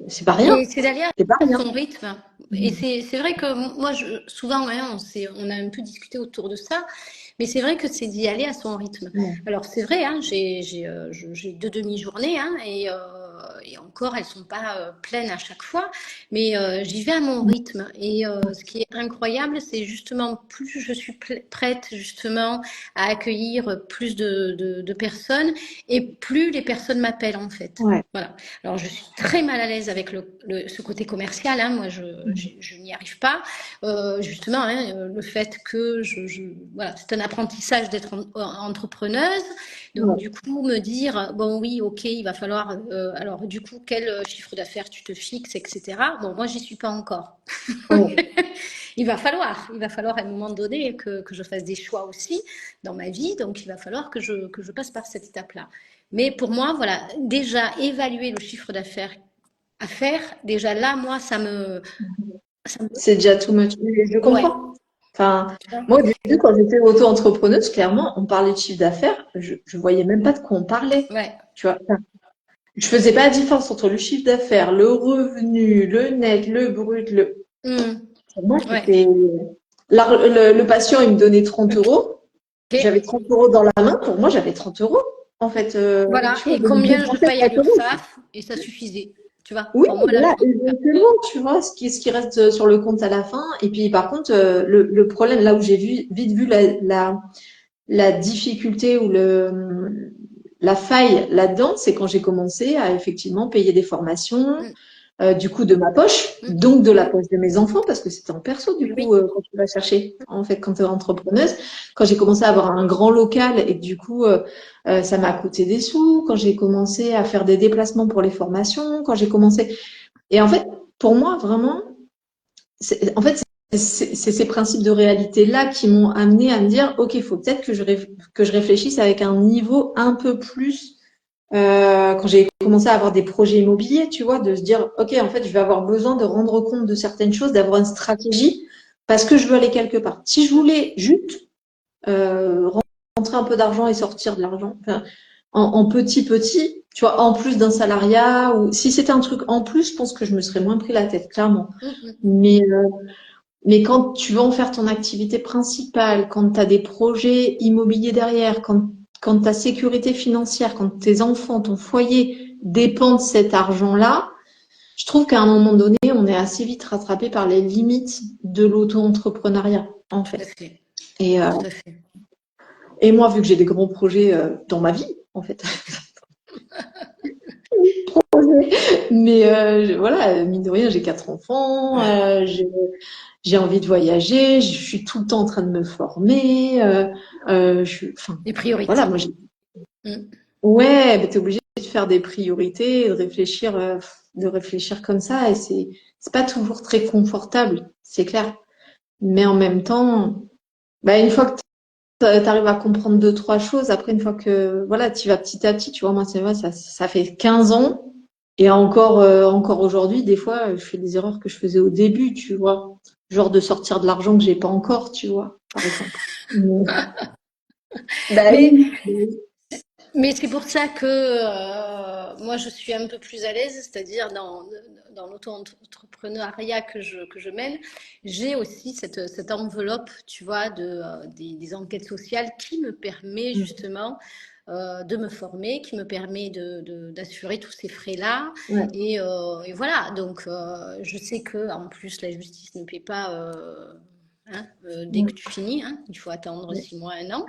C'est pas rien. Et c'est d'aller C'est pas à rien. son rythme. Et c'est vrai que moi, souvent, hein, on a un peu discuté autour de ça, mais c'est vrai que c'est d'y aller à son rythme. Alors, c'est vrai, hein, j'ai deux demi-journées, hein, et encore, elles sont pas pleines à chaque fois, mais j'y vais à mon rythme. Et ce qui est incroyable, c'est justement plus je suis prête justement à accueillir plus de personnes, et plus les personnes m'appellent en fait. Ouais. Voilà. Alors, je suis très mal à l'aise avec ce côté commercial, hein. Moi, je n'y arrive pas. Justement, hein, le fait que voilà, c'est un apprentissage d'être entrepreneuse. Donc, Ouais. du coup, me dire, bon, oui, ok, il va falloir. Alors, du coup, quel chiffre d'affaires tu te fixes, etc. Bon, moi, j'y suis pas encore. Ouais. Il va falloir à un moment donné que je fasse des choix aussi dans ma vie. Donc, il va falloir que je passe par cette étape-là. Mais pour moi, voilà, déjà évaluer le chiffre d'affaires à faire, déjà là, moi, ça me- C'est déjà too much. Je ouais, comprends. Enfin, tu vois. moi, au début, quand j'étais auto-entrepreneuse, clairement, on parlait de chiffre d'affaires. Je voyais même pas de quoi on parlait. Ouais. Tu vois. Je faisais pas la différence entre le chiffre d'affaires, le revenu, le net, le brut, Mmh. pour moi, Ouais. c'était le patient, il me donnait 30 Ok. euros. J'avais 30 euros dans la main. Pour moi, j'avais 30 euros. En fait, Voilà. tu vois, Et donc je combien je dépensais paye à 30 euros. l'URSSAF? Et ça suffisait. Tu vois, Oui, pour moi, là, voilà, exactement, tu vois, ce qui reste sur le compte à la fin. Et puis, par contre, le problème, là où j'ai vite vu la difficulté ou la faille là-dedans, c'est quand j'ai commencé à effectivement payer des formations, mm, du coup de ma poche, mm, donc de la poche de mes enfants, parce que c'était en perso du oui, coup quand tu vas chercher, en fait, quand tu es entrepreneuse. Quand j'ai commencé à avoir un grand local et que du coup ça m'a coûté des sous, quand j'ai commencé à faire des déplacements pour les formations, quand j'ai commencé. Et en fait, pour moi, vraiment, en fait, c'est ces principes de réalité-là qui m'ont amené à me dire, OK, il faut peut-être que je réfléchisse avec un niveau un peu plus quand j'ai commencé à avoir des projets immobiliers, tu vois, de se dire, OK, en fait, je vais avoir besoin de rendre compte de certaines choses, d'avoir une stratégie, parce que je veux aller quelque part. Si je voulais juste rentrer un peu d'argent et sortir de l'argent, enfin, en petit, tu vois, en plus d'un salariat, ou si c'était un truc en plus, je pense que je me serais moins pris la tête, clairement. mm, mm. Mais quand tu veux en faire ton activité principale, quand tu as des projets immobiliers derrière, quand ta sécurité financière, quand tes enfants, ton foyer dépendent de cet argent-là, je trouve qu'à un moment donné, on est assez vite rattrapé par les limites de l'auto-entrepreneuriat, en Tout à fait. fait, Et, euh, tout à fait. et moi, vu que j'ai des grands projets dans ma vie, en fait, mais voilà, mine de rien, j'ai 4 enfants, Ouais. j'ai envie de voyager, je suis tout le temps en train de me former. Enfin, Les voilà, priorités. moi, Mm. ouais, mais t'es obligé de faire des priorités, de réfléchir comme ça, et c'est pas toujours très confortable, c'est clair. Mais en même temps, bah, une fois que t'arrives à comprendre deux, trois choses, après, une fois que, voilà, tu vas petit à petit, tu vois, moi, c'est vrai, ça fait 15 ans, et encore aujourd'hui, des fois, je fais des erreurs que je faisais au début, tu vois. Genre de sortir de l'argent que j'ai pas encore, tu vois, par exemple. Bah Mais oui. Mais c'est pour ça que moi, je suis un peu plus à l'aise, c'est-à-dire dans l'auto-entrepreneuriat que je mène, j'ai aussi cette enveloppe, tu vois, des enquêtes sociales qui me permet justement de me former, qui me permet d'assurer tous ces frais-là. Ouais. Et voilà, donc je sais que en plus, la justice ne paie pas hein, dès que tu finis, hein, il faut attendre 6 mois, 1 an.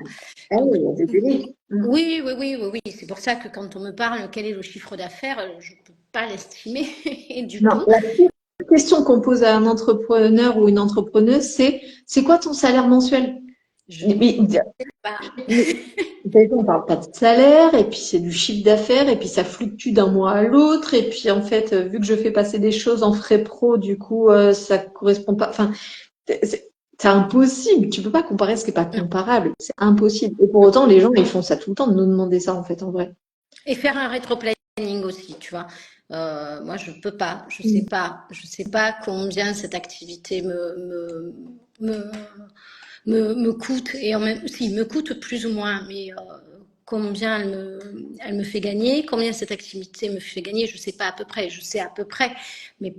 Ah Donc, oui, il y a des délais. oui, oui, oui, oui, oui. C'est pour ça que quand on me parle quel est le chiffre d'affaires, je ne peux pas l'estimer du Non, tout. la question qu'on pose à un entrepreneur ou une entrepreneuse, c'est quoi ton salaire mensuel? Je ne Mais, sais pas. on parle pas de salaire, et puis c'est du chiffre d'affaires, et puis ça fluctue d'un mois à l'autre, et puis en fait, vu que je fais passer des choses en frais pro, du coup, ça correspond pas. Enfin, c'est impossible. Tu peux pas comparer ce qui est pas Non. comparable. C'est impossible. Et pour autant, les gens, ils font ça tout le temps de nous demander ça, en fait, en vrai. Et faire un rétro-planning aussi, tu vois. Moi, je peux pas. Mm. Je sais pas combien cette activité me, me coûte, et en même si, me coûte plus ou moins, mais combien elle me fait gagner, combien cette activité me fait gagner, je sais pas à peu près, je sais à peu près, mais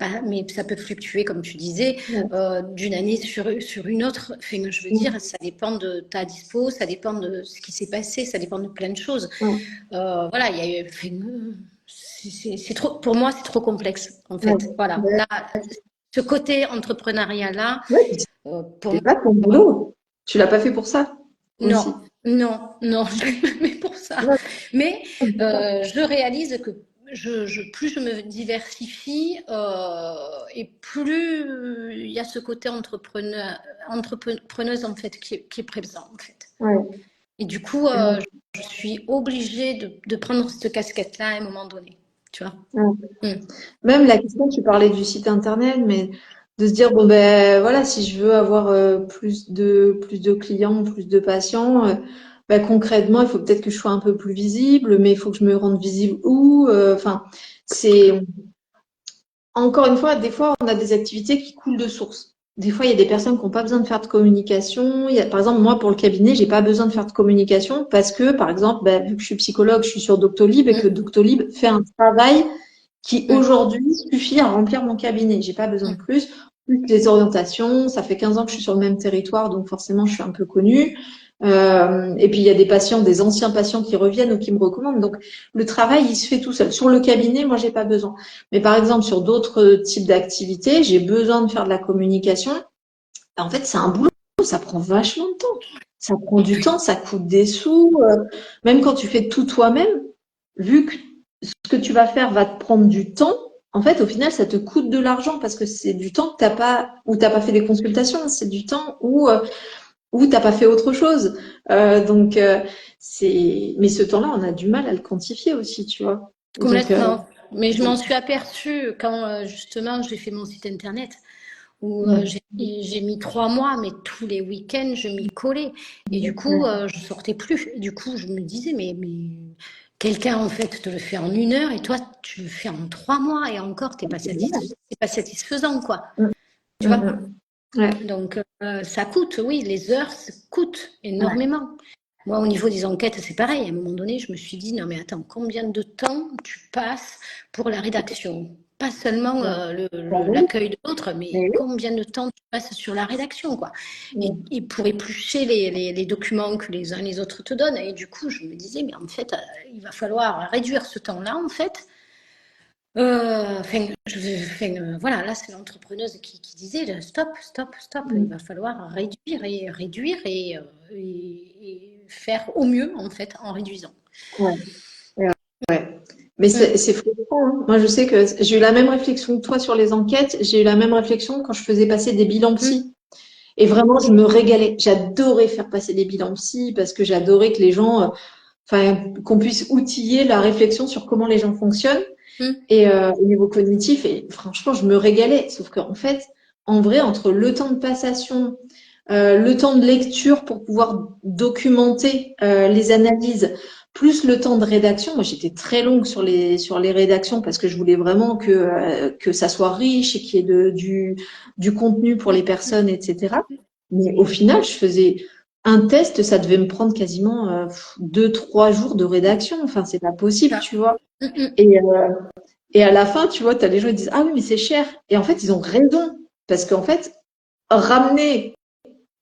ça peut fluctuer, comme tu disais, Ouais. d'une année sur une autre. Enfin, je veux Mm. dire, ça dépend de ta dispo, ça dépend de ce qui s'est passé, ça dépend de plein de choses. Ouais. Voilà, il y a eu, enfin, c'est trop, pour moi, c'est trop complexe, en Ouais. fait. Voilà, Ouais. là, ce côté entrepreneuriat-là, Ouais, puis pour c'est pas ton boulot. Tu l'as pas fait pour ça aussi. non, non, non, je l'ai pas fait pour ça. Ouais. Mais je réalise que plus je me diversifie et plus il y a ce côté entrepreneuse en fait qui est présent en fait. Ouais. Et du coup, Ouais. je suis obligée de prendre cette casquette-là à un moment donné, tu vois. Ouais. Mm. Même la question, tu parlais du site internet, mais de se dire, bon, ben voilà, si je veux avoir plus de clients, plus de patients, ben, concrètement, il faut peut-être que je sois un peu plus visible, mais il faut que je me rende visible où? Enfin, c'est encore une fois, des fois, on a des activités qui coulent de source. Des fois, il y a des personnes qui n'ont pas besoin de faire de communication. Par exemple, moi, pour le cabinet, j'ai pas besoin de faire de communication parce que, par exemple, ben, vu que je suis psychologue, je suis sur Doctolib et que Mm. Doctolib fait un travail qui Mm. aujourd'hui suffit à remplir mon cabinet. J'ai pas besoin de Mm. plus. Plus les orientations, ça fait 15 ans que je suis sur le même territoire, donc forcément, je suis un peu connue. Et puis il y a des patients, des anciens patients qui reviennent ou qui me recommandent. Donc le travail, il se fait tout seul. Sur le cabinet, moi, j'ai pas besoin. Mais par exemple, sur d'autres types d'activités, j'ai besoin de faire de la communication. En fait, c'est un boulot, ça prend vachement de temps. Ça prend du temps, ça coûte des sous. Même quand tu fais tout toi-même, vu que ce que tu vas faire va te prendre du temps, en fait, au final, ça te coûte de l'argent parce que c'est du temps que t'as pas, où t'as pas fait des consultations, c'est du temps où t'as pas fait autre chose. Mais ce temps-là, on a du mal à le quantifier aussi, tu vois. Donc, Complètement. Mais je m'en suis aperçue quand justement j'ai fait mon site internet où ouais, j'ai mis 3 mois, mais tous les week-ends je m'y collais. Et du coup, ouais, je sortais plus. Et du coup, je me disais, mais quelqu'un en fait te le fait en 1 heure et toi tu le fais en 3 mois et encore c'est pas satisfaisant quoi. ouais, Tu vois? ouais, Donc ça coûte, oui, les heures ça coûte ouais, énormément. Moi, au niveau des enquêtes, c'est pareil. À un moment donné, je me suis dit, non mais attends, combien de temps tu passes pour la rédaction? Pas seulement ouais. Bah oui, l'accueil de l'autre, mais mais combien de temps tu passes sur la rédaction, quoi. oui. Et pour éplucher les documents que les uns les autres te donnent. Et du coup, je me disais, mais en fait, il va falloir réduire ce temps-là, en fait. Voilà, là, c'est l'entrepreneuse qui disait stop, stop, stop. Il va falloir réduire et faire au mieux, en fait, en réduisant. Ouais, ouais, ouais. Mais Mm, c'est frustrant, hein. Moi, je sais que j'ai eu la même réflexion que toi sur les enquêtes. J'ai eu la même réflexion quand je faisais passer des bilans mm, psy. Et vraiment, je me régalais. J'adorais faire passer des bilans psy parce que j'adorais que les gens, enfin, qu'on puisse outiller la réflexion sur comment les gens fonctionnent mm. et au niveau cognitif. Et franchement, je me régalais. Sauf qu'en fait, en vrai, entre le temps de passation, le temps de lecture pour pouvoir documenter les analyses, plus le temps de rédaction. Moi, j'étais très longue sur les rédactions parce que je voulais vraiment que ça soit riche et qu'il y ait du contenu pour les personnes, etc. Mais au final, je faisais un test, ça devait me prendre quasiment 2, 3 jours de rédaction. Enfin, c'est pas possible, Ça. tu vois. Mm, mm. Et, euh, et à la fin, tu vois, tu as les gens qui disent, ah oui, mais c'est cher. Et en fait, ils ont raison. Parce qu'en fait, ramener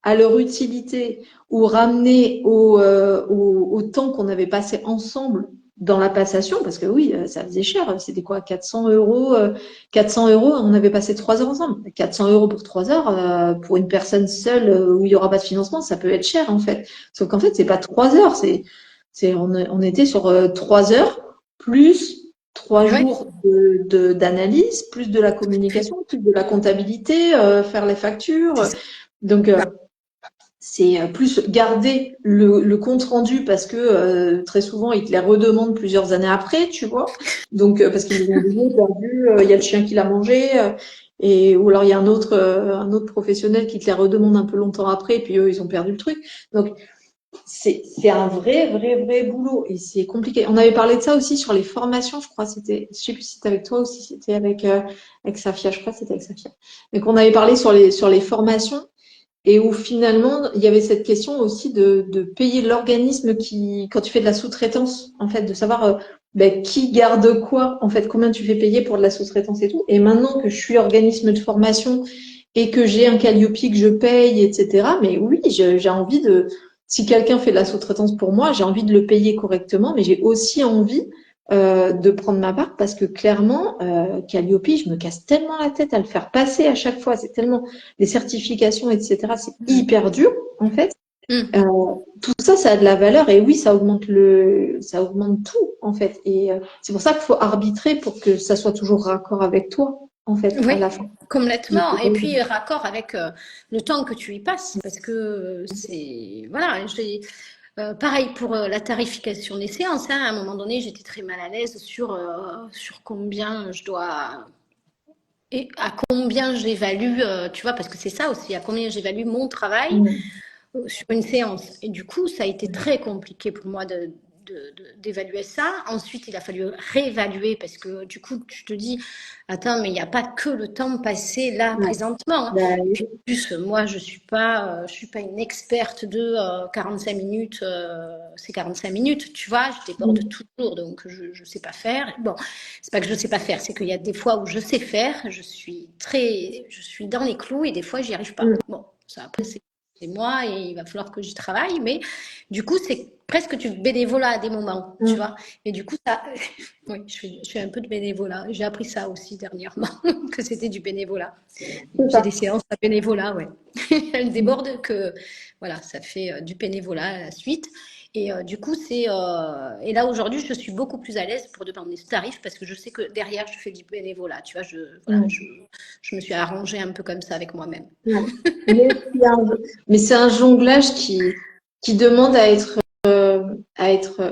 à leur utilité ou ramener au temps qu'on avait passé ensemble dans la passation, parce que oui, ça faisait cher, c'était quoi, 400 €, 400 €, on avait passé 3 heures ensemble. 400 € pour 3 heures, pour une personne seule où il n'y aura pas de financement, ça peut être cher en fait. Sauf qu'en fait, c'est pas 3 heures, on était sur 3 heures plus 3 jours d'analyse, plus de la communication, plus de la comptabilité, faire les factures. Donc, c'est plus garder le compte rendu parce que très souvent ils te les redemandent plusieurs années après, tu vois. Donc parce qu'ils nous ont dit perdu, il y a le chien qui l'a mangé et ou alors il y a un autre professionnel qui te les redemande un peu longtemps après et puis eux ils ont perdu le truc. Donc c'est un vrai boulot et c'est compliqué. On avait parlé de ça aussi sur les formations, je crois. C'était, je sais plus si c'était avec toi ou si c'était avec Safia. Je crois que c'était avec Safia. Mais qu'on avait parlé sur les formations et où finalement, il y avait cette question aussi de payer l'organisme qui, quand tu fais de la sous-traitance, en fait, de savoir ben, qui garde quoi, en fait, combien tu fais payer pour de la sous-traitance et tout. Et maintenant que je suis organisme de formation et que j'ai un Calliope que je paye, etc., mais oui, j'ai envie de, si quelqu'un fait de la sous-traitance pour moi, j'ai envie de le payer correctement, mais j'ai aussi envie de prendre ma part parce que clairement, Calliope, je me casse tellement la tête à le faire passer à chaque fois. C'est tellement les certifications, etc. C'est hyper dur, en fait. Mm. Euh, tout ça, ça a de la valeur et oui, ça augmente tout, en fait. Et c'est pour ça qu'il faut arbitrer pour que ça soit toujours raccord avec toi, en fait, à Oui, la fin. complètement. Et puis raccord avec le temps que tu y passes, parce que c'est voilà. Pareil pour la tarification des séances. Hein. À un moment donné, j'étais très mal à l'aise sur combien je dois et à combien j'évalue. Tu vois, parce que c'est ça aussi, à combien j'évalue mon travail Mm. sur une séance. Et du coup, ça a été très compliqué pour moi d'évaluer ça. Ensuite, il a fallu réévaluer parce que du coup, tu te dis, attends, mais il n'y a pas que le temps passé là Ouais. présentement. Hein. Bah, Puis en plus, moi, je suis pas une experte de 45 minutes. C'est 45 minutes, tu vois. Je déborde mm. toujours, donc je sais pas faire. Bon, c'est pas que je sais pas faire, c'est qu'il y a des fois où je sais faire. Je suis dans les clous et des fois, j'y arrive pas. Mm. Bon, ça après, c'est chez moi et il va falloir que j'y travaille. Mais du coup, c'est presque du bénévolat à des moments, tu vois. Et du coup, ça, oui, je fais un peu de bénévolat. J'ai appris ça aussi dernièrement, que c'était du bénévolat. C'est J'ai ça. des séances à bénévolat, ouais. Elles débordent que, voilà, ça fait du bénévolat à la suite. Et du coup, et là, aujourd'hui, je suis beaucoup plus à l'aise pour demander ce tarif parce que je sais que derrière, je fais du bénévolat. Tu vois, voilà, Ouais. je me suis arrangée un peu comme ça avec moi-même. Ouais. Mais c'est un jonglage qui demande à être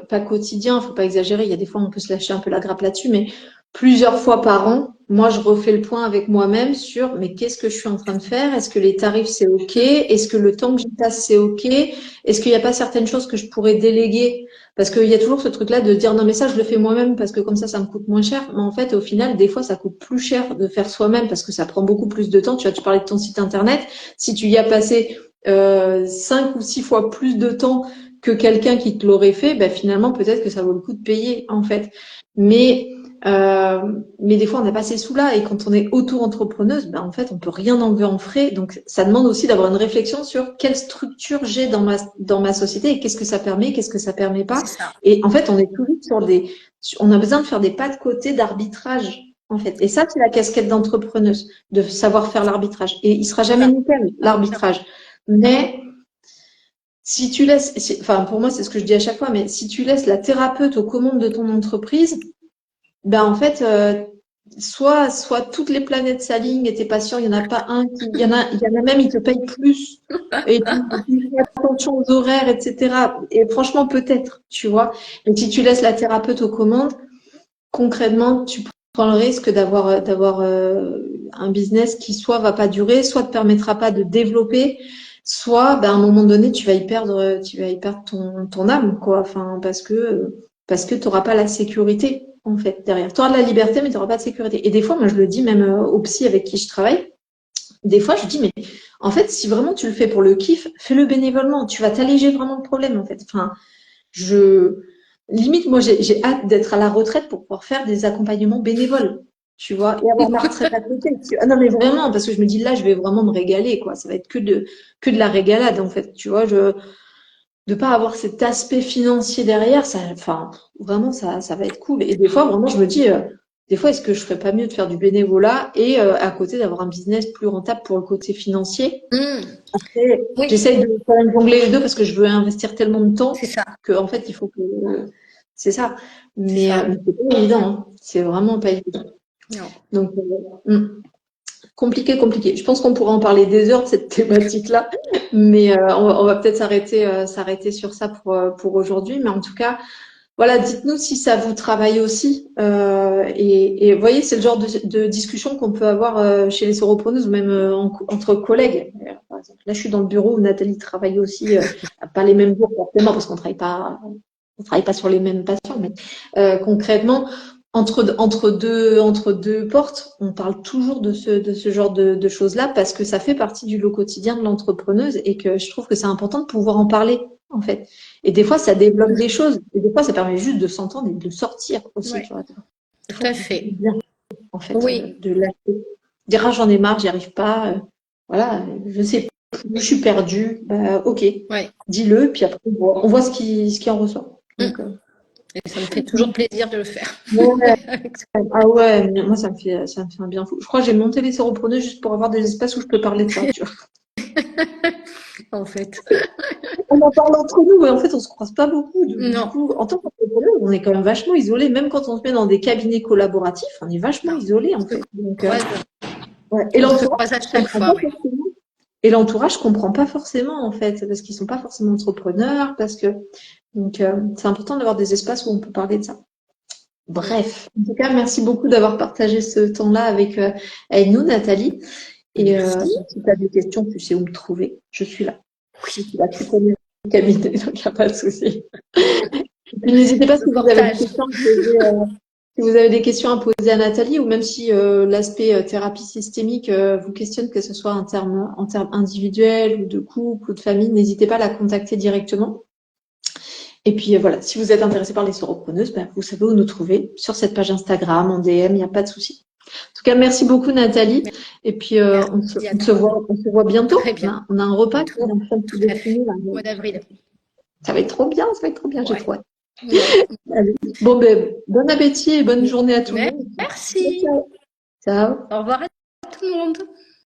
pas quotidien, faut pas exagérer. Il y a des fois, on peut se lâcher un peu la grappe là-dessus, mais plusieurs fois par an, moi, je refais le point avec moi-même sur, mais qu'est-ce que je suis en train de faire? Est-ce que les tarifs, c'est OK? Est-ce que le temps que j'y passe, c'est OK? Est-ce qu'il n'y a pas certaines choses que je pourrais déléguer? Parce qu'il y a toujours ce truc-là de dire, non, mais ça, je le fais moi-même parce que comme ça me coûte moins cher. Mais en fait, au final, des fois, ça coûte plus cher de faire soi-même parce que ça prend beaucoup plus de temps. Tu vois, tu parlais de ton site internet. Si tu y as passé 5 ou 6 fois plus de temps que quelqu'un qui te l'aurait fait, ben finalement, peut-être que ça vaut le coup de payer, en fait. Mais, mais des fois, on n'a pas ces sous-là. Et quand on est auto-entrepreneuse, ben, en fait, on peut rien enlever en frais. Donc, ça demande aussi d'avoir une réflexion sur quelle structure j'ai dans ma société et qu'est-ce que ça permet, qu'est-ce que ça permet pas. C'est ça. Et en fait, on est toujours on a besoin de faire des pas de côté d'arbitrage, en fait. Et ça, c'est la casquette d'entrepreneuse, de savoir faire l'arbitrage. Et il sera jamais nickel, l'arbitrage. Mais, si tu laisses, enfin, pour moi, c'est ce que je dis à chaque fois, mais si tu laisses la thérapeute aux commandes de ton entreprise, ben, en fait, soit toutes les planètes s'alignent et tes patients, il n'y en a pas un il y en a même, ils te payent plus. Et tu fais attention aux horaires, etc. Et franchement, peut-être, tu vois. Mais si tu laisses la thérapeute aux commandes, concrètement, tu prends le risque d'avoir un business qui soit va pas durer, soit te permettra pas de développer, soit ben, à un moment donné, tu vas y perdre ton âme, quoi. Enfin, parce que tu n'auras pas la sécurité, en fait, derrière. Tu auras de la liberté, mais tu n'auras pas de sécurité. Et des fois, moi, je le dis même aux psy avec qui je travaille, des fois, je dis, mais en fait, si vraiment tu le fais pour le kiff, fais-le bénévolement. Tu vas t'alléger vraiment le problème, en fait. Enfin, je limite, moi, j'ai hâte d'être à la retraite pour pouvoir faire des accompagnements bénévoles, tu vois, et avoir ma retraite à côté. Ah non, mais vraiment, parce que je me dis là, je vais vraiment me régaler, quoi. Ça va être que de la régalade, en fait, tu vois. De pas avoir cet aspect financier derrière, ça, enfin, vraiment, ça va être cool. Et des fois, vraiment, je me dis, des fois, est-ce que je ferais pas mieux de faire du bénévolat et à côté d'avoir un business plus rentable pour le côté financier? Après, Oui, j'essaye de quand même jongler les deux parce que je veux investir tellement de c'est temps ça, que, en fait, il faut que, c'est ça. c'est ça. Mais c'est pas évident, hein. C'est vraiment pas évident. Non. Donc, compliqué, compliqué. Je pense qu'on pourrait en parler des heures de cette thématique-là, mais on va peut-être s'arrêter sur ça pour aujourd'hui. Mais en tout cas, voilà, dites-nous si ça vous travaille aussi. Et vous voyez, c'est le genre de discussion qu'on peut avoir chez les sauropreneuses ou même entre collègues. Par exemple, là, je suis dans le bureau où Nathalie travaille aussi, pas les mêmes jours forcément parce on travaille pas sur les mêmes patients, mais concrètement, entre deux portes, on parle toujours de ce genre de choses-là parce que ça fait partie du lot quotidien de l'entrepreneuse et que je trouve que c'est important de pouvoir en parler, en fait. Et des fois, ça débloque des choses. Et des fois, ça permet juste de s'entendre et de sortir aussi, Ouais, tu vois. Des tout fois, à ça fait du fait. bien, en fait, Oui, de lâcher. Dire, ah, j'en ai marre, j'y arrive pas. Voilà, je sais plus, je suis perdue. Bah, ok, ouais. dis-le, puis après, on voit ce qui en ressort. Donc, Mm. Et ça me fait toujours plaisir de le faire. ouais, ah ouais, mais moi, ça me fait un bien fou. Je crois que j'ai monté les séropreneurs juste pour avoir des espaces où je peux parler de ça, tu vois. En fait. On en parle entre nous, et en fait, on se croise pas beaucoup. Du Non, coup, en tant qu'entrepreneur, on est quand même vachement isolé. Même quand on se met dans des cabinets collaboratifs, on est vachement non. isolé, On en se fait. Donc, croise, ouais. Et on se l'entourage, croise à je chaque comprend pas fois, oui. forcément. Et l'entourage, je comprends pas forcément, en fait, parce qu'ils sont pas forcément entrepreneurs, parce que donc c'est important d'avoir des espaces où on peut parler de ça. Mm. Bref, en tout cas, merci beaucoup d'avoir partagé ce temps-là avec nous, Nathalie. Et Merci. si tu as des questions, tu sais où me trouver. Je suis là. Je suis là, tu connais le cabinet, donc il n'y a pas de souci. Et puis n'hésitez pas si Le vous avez des portage. questions à poser, si vous avez des questions à poser à Nathalie, ou même si l'aspect thérapie systémique vous questionne, que ce soit en termes individuels ou de couple ou de famille, n'hésitez pas à la contacter directement. Et puis voilà, si vous êtes intéressé par les sauropreneuses, ben, vous savez où nous trouver sur cette page Instagram, en DM, il n'y a pas de souci. tout cas, merci beaucoup Nathalie. Et puis on se voit bientôt. Très bien. On a un repas qui est en train de se Tout à fait. dessiner, là. Mois d'avril. Ça va être trop bien, ça va être trop bien, j'ai Ouais. trop hâte. Ouais. Allez. Bon, ben, bon appétit et bonne journée à tout le monde. Merci. Ciao. Ciao. Au revoir à tout le monde.